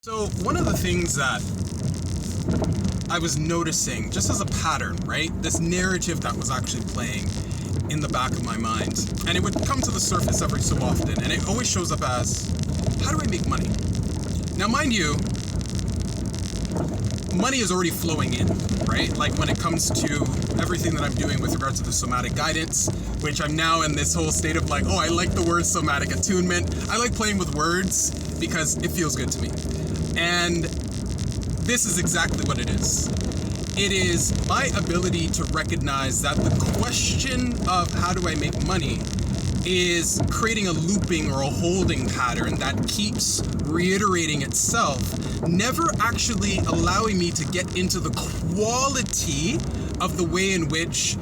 So one of the things that I was noticing, just as a pattern, right? This narrative that was actually playing in the back of my mind. And it would come to the surface every so often. And it always shows up as, how do I make money? Now, mind you, money is already flowing in, right? Like when it comes to everything that I'm doing with regards to the somatic guidance, which I'm now in this whole state of like, oh, I like the word somatic attunement. I like playing with words because it feels good to me. And this is exactly what it is. It is my ability to recognize that the question of how do I make money is creating a looping or a holding pattern that keeps reiterating itself, never actually allowing me to get into the quality of the way in which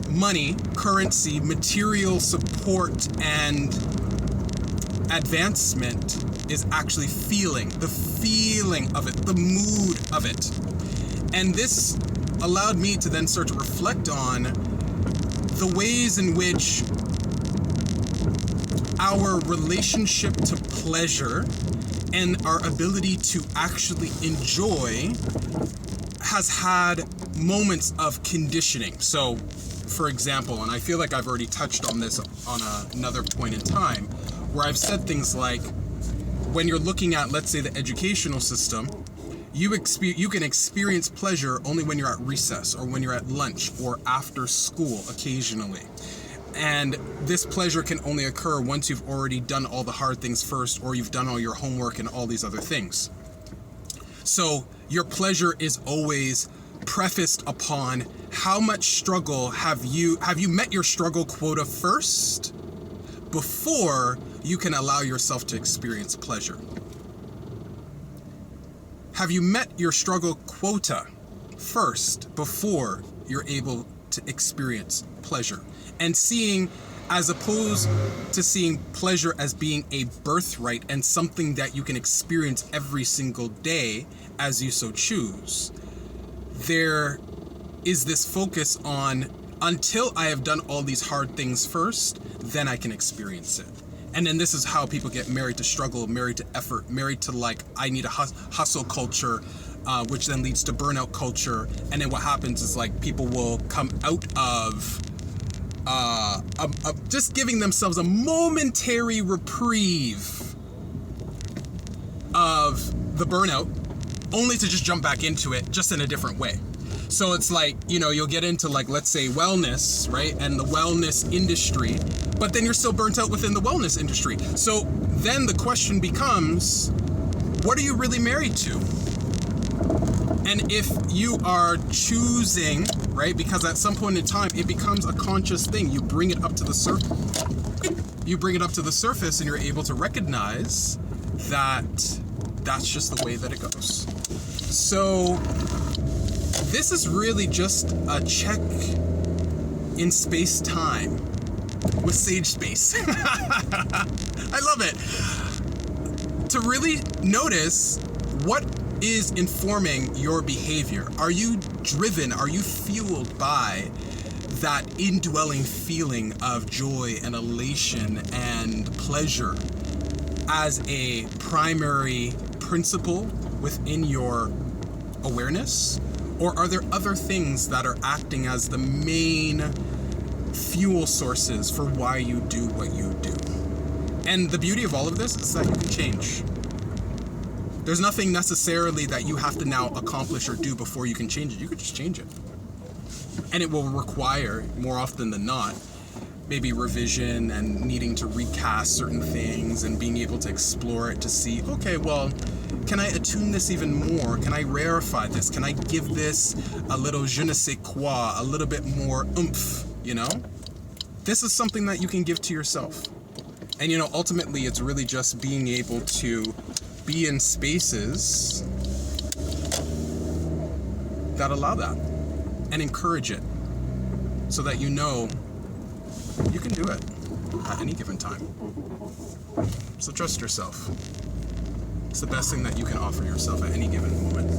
money, currency, material support, and advancement is actually feeling, the feeling of it, the mood of it. And this allowed me to then start to reflect on the ways in which our relationship to pleasure and our ability to actually enjoy has had moments of conditioning. So, for example, and I feel like I've already touched on this on another point in time, where I've said things like, when you're looking at, let's say, the educational system, you can experience pleasure only when you're at recess or when you're at lunch or after school occasionally. And this pleasure can only occur once you've already done all the hard things first, or you've done all your homework and all these other things. So your pleasure is always prefaced upon how much struggle have you met your struggle quota first before you can allow yourself to experience pleasure. Have you met your struggle quota first before you're able to experience pleasure? And seeing, as opposed to seeing pleasure as being a birthright and something that you can experience every single day as you so choose, there is this focus on, until I have done all these hard things first, then I can experience it. And then this is how people get married to struggle, married to effort, married to like, I need a hustle culture, which then leads to burnout culture. And then what happens is like people will come out of just giving themselves a momentary reprieve of the burnout, only to just jump back into it just in a different way. So it's like, you know, you'll get into like, let's say wellness, right? And the wellness industry, but then you're still burnt out within the wellness industry. So then the question becomes, what are you really married to? And if you are choosing, right? Because at some point in time, it becomes a conscious thing. You bring it up to the surface. You bring it up to the surface and you're able to recognize that that's just the way that it goes. So this is really just a check in space-time with Sage Space. I love it. To really notice what is informing your behavior. Are you driven? Are you fueled by that indwelling feeling of joy and elation and pleasure as a primary principle within your awareness? Or are there other things that are acting as the main fuel sources for why you do what you do? And the beauty of all of this is that you can change. There's nothing necessarily that you have to now accomplish or do before you can change it. You could just change it. And it will require, more often than not, maybe revision and needing to recast certain things and being able to explore it to see, okay, well, can I attune this even more? Can I rarefy this? Can I give this a little je ne sais quoi, a little bit more oomph, you know? This is something that you can give to yourself. And, you know, ultimately, it's really just being able to be in spaces that allow that and encourage it so that you know you can do it at any given time. So trust yourself. It's the best thing that you can offer yourself at any given moment.